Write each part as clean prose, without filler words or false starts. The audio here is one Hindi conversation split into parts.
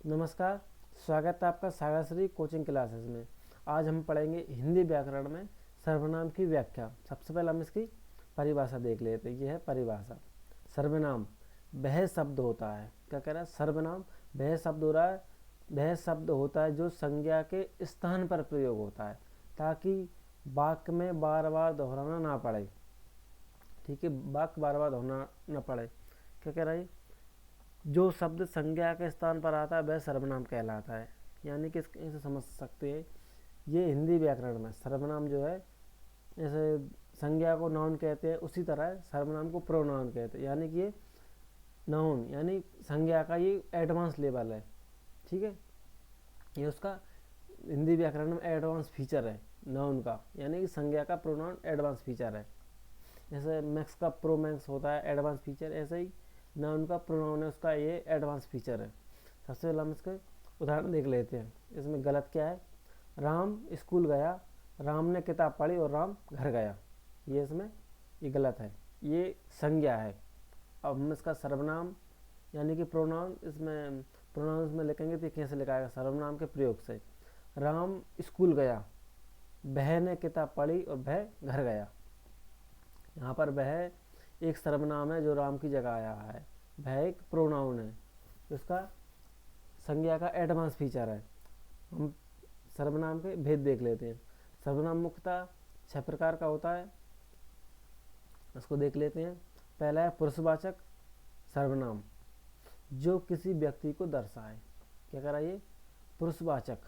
नमस्कार। स्वागत है आपका सागरश्री कोचिंग क्लासेस में। आज हम पढ़ेंगे हिंदी व्याकरण में सर्वनाम की व्याख्या। सबसे पहले हम इसकी परिभाषा देख लेते हैं। ये है परिभाषा। सर्वनाम वह शब्द होता है, क्या कह रहा है, सर्वनाम वह शब्द हो रहा है, वह शब्द होता है जो संज्ञा के स्थान पर प्रयोग होता है ताकि वाक्य में बार बार दोहराना ना पड़े। ठीक है, वाक्य बार बार दोहराना ना पड़े। क्या कह रहा है, जो शब्द संज्ञा के स्थान पर आता है वह सर्वनाम कहलाता है। यानी कि इसे समझ सकते हैं, ये हिंदी व्याकरण में सर्वनाम जो है, जैसे संज्ञा को नाउन कहते हैं उसी तरह सर्वनाम को प्रोनाउन कहते हैं। यानी कि ये नाउन यानी संज्ञा का ये एडवांस लेवल है। ठीक है, ये उसका हिंदी व्याकरण में एडवांस फीचर है नाउन का, यानी कि संज्ञा का प्रोनाउन एडवांस फीचर है। जैसे मैक्स का प्रो मैक्स होता है एडवांस फीचर, ऐसे ही नाउन का प्रोनाउन है, उसका ये एडवांस फीचर है। सबसे पहले हम इसके उदाहरण देख लेते हैं। इसमें गलत क्या है, राम स्कूल गया, राम ने किताब पढ़ी और राम घर गया। ये इसमें ये गलत है, ये संज्ञा है। अब हम इसका सर्वनाम यानी कि प्रोनाउन इसमें लिखेंगे तो कैसे लिखाएगा, सर्वनाम के प्रयोग से। राम स्कूल गया, वह ने किताब पढ़ी और वह घर गया। यहाँ पर वह एक सर्वनाम है जो राम की जगह आया है, वह एक प्रोनाउन है, उसका संज्ञा का एडवांस फीचर है। हम सर्वनाम के भेद देख लेते हैं। सर्वनाम मुख्यतः 6 प्रकार का होता है, उसको देख लेते हैं। पहला है पुरुषवाचक सर्वनाम, जो किसी व्यक्ति को दर्शाए। क्या कह रहा है, ये पुरुषवाचक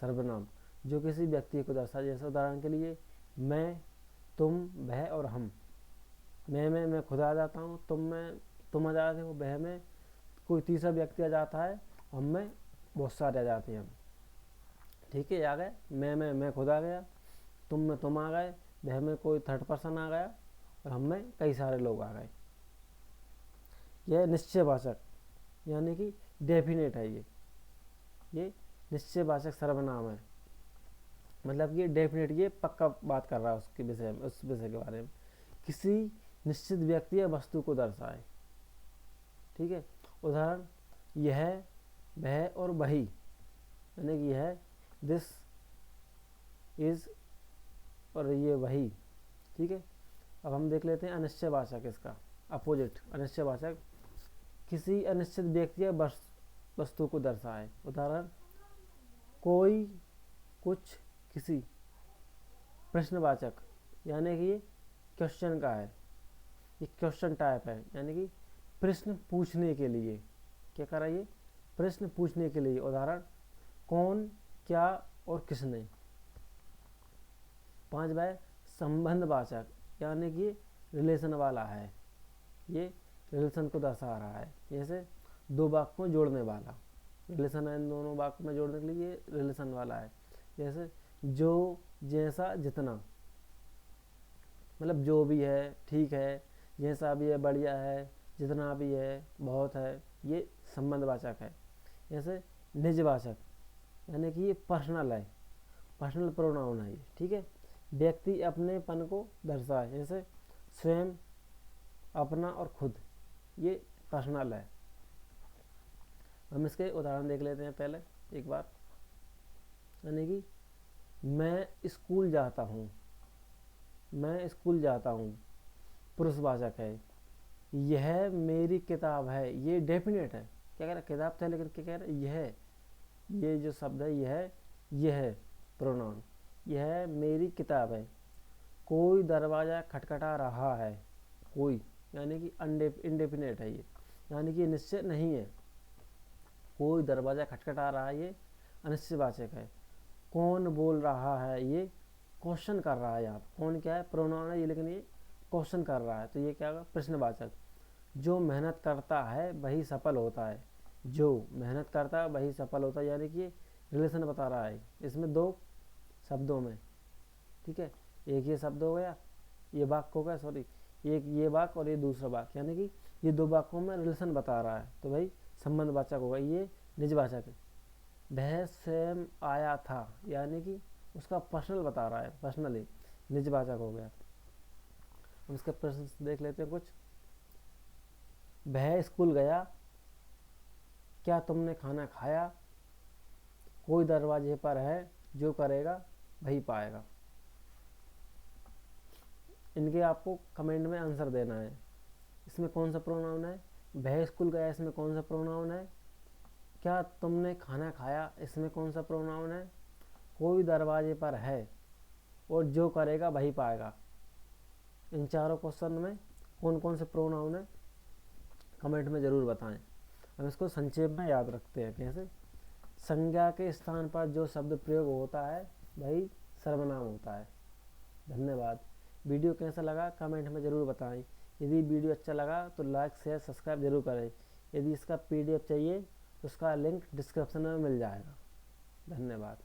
सर्वनाम जो किसी व्यक्ति को दर्शाए। जैसे उदाहरण के लिए मैं, तुम, वह और हम। मैं खुद आ जाता हूँ, तुम आ जाते हो, वह में कोई तीसरा व्यक्ति आ जाता है, हम में बहुत सारे आ जाते हैं। ठीक है, आ गए मैं खुद आ गया, तुम आ गए, वह में कोई थर्ड पर्सन आ गया और हम में कई सारे लोग आ गए। यह निश्चयवाचक यानी कि डेफिनेट है। ये निश्चयवाचक सर्वनाम है, मतलब ये डेफिनेट, ये पक्का बात कर रहा है उसके विषय में, उस विषय के बारे में, किसी निश्चित व्यक्ति या वस्तु को दर्शाए। ठीक है, उदाहरण यह, वह और वही, यानी कि यह दिस इज और ये वही। ठीक है, अब हम देख लेते हैं अनिश्चयवाचक, इसका अपोजिट अनिश्चयवाचक, किसी अनिश्चित व्यक्ति या वस्तु को दर्शाए। उदाहरण कोई, कुछ, किसी। प्रश्नवाचक यानी कि ये क्वेश्चन का है, ये क्वेश्चन टाइप है, यानी कि प्रश्न पूछने के लिए। क्या कर रहा है, ये प्रश्न पूछने के लिए। उदाहरण कौन, क्या और किसने। 5 है संबंधवाचक, यानी कि रिलेशन वाला है, ये रिलेशन को दर्शा रहा है। जैसे दो वाक्य को जोड़ने वाला, रिलेशन है इन दोनों वाक्य में जोड़ने के लिए, ये रिलेशन वाला है। जैसे जो, जैसा, जितना, मतलब जो भी है ठीक है, जैसा भी है बढ़िया है, जितना भी है बहुत है, ये संबंधवाचक है। जैसे निजवाचक यानी कि ये पर्सनल है, पर्सनल प्रोनाउन है ये। ठीक है, व्यक्ति अपनेपन को दर्शाए, जैसे स्वयं, अपना और खुद, ये पर्सनल है। हम इसके उदाहरण देख लेते हैं पहले एक बार। यानी कि मैं स्कूल जाता हूँ, मैं स्कूल जाता हूँ पुरुषवाचक है। यह मेरी किताब है, ये डेफिनेट है। क्या कह रहा है, किताब था लेकिन क्या कह रहा है, यह, ये जो शब्द है यह प्रोनाउन, यह मेरी किताब है। कोई दरवाज़ा खटखटा रहा है, कोई यानी कि इनडेफिनेट है ये, यानी कि निश्चय नहीं है। कोई दरवाज़ा खटखटा रहा है, ये अनिश्चयवाचक है। कौन बोल रहा है, ये क्वेश्चन कर रहा है। यहाँ कौन क्या है, प्रोनाउन है ये, लेकिन ये क्वेश्चन कर रहा है, तो ये क्या होगा, प्रश्नवाचक। जो मेहनत करता है वही सफल होता है, जो मेहनत करता है वही सफल होता है, यानी कि ये रिलेशन बता रहा है इसमें दो शब्दों में। ठीक है, एक ये शब्द हो गया, ये वाक्य हो गया, सॉरी, एक ये वाक्य और ये दूसरा वाक्य, यानी कि ये दो वाक्यों में रिलेशन बता रहा है, तो भाई संबंधवाचक होगा। ये निजवाचक है। वह स्वयं आया था, यानी कि उसका पर्सनल बता रहा है, पर्सनली, निजवाचक हो गया। हम इसका प्रश्न देख लेते हैं कुछ। वह स्कूल गया, क्या तुमने खाना खाया, कोई दरवाजे पर है, जो करेगा वही पाएगा। इनके आपको कमेंट में आंसर देना है। इसमें कौन सा प्रोनाउन है, वह स्कूल गया, इसमें कौन सा प्रोनाउन है, क्या तुमने खाना खाया, इसमें कौन सा प्रोनाउन है, कोई दरवाजे पर है, और जो करेगा वही पाएगा। इन चारों क्वेश्चन में कौन कौन से प्रोनाउन है कमेंट में ज़रूर बताएं। हम इसको संक्षेप में याद रखते हैं। कैसे? संज्ञा के स्थान पर जो शब्द प्रयोग होता है वही सर्वनाम होता है। धन्यवाद। वीडियो कैसा लगा कमेंट में ज़रूर बताएं। यदि वीडियो अच्छा लगा तो लाइक शेयर सब्सक्राइब जरूर करें। यदि इसका PDF चाहिए तो उसका लिंक डिस्क्रिप्शन में मिल जाएगा। धन्यवाद।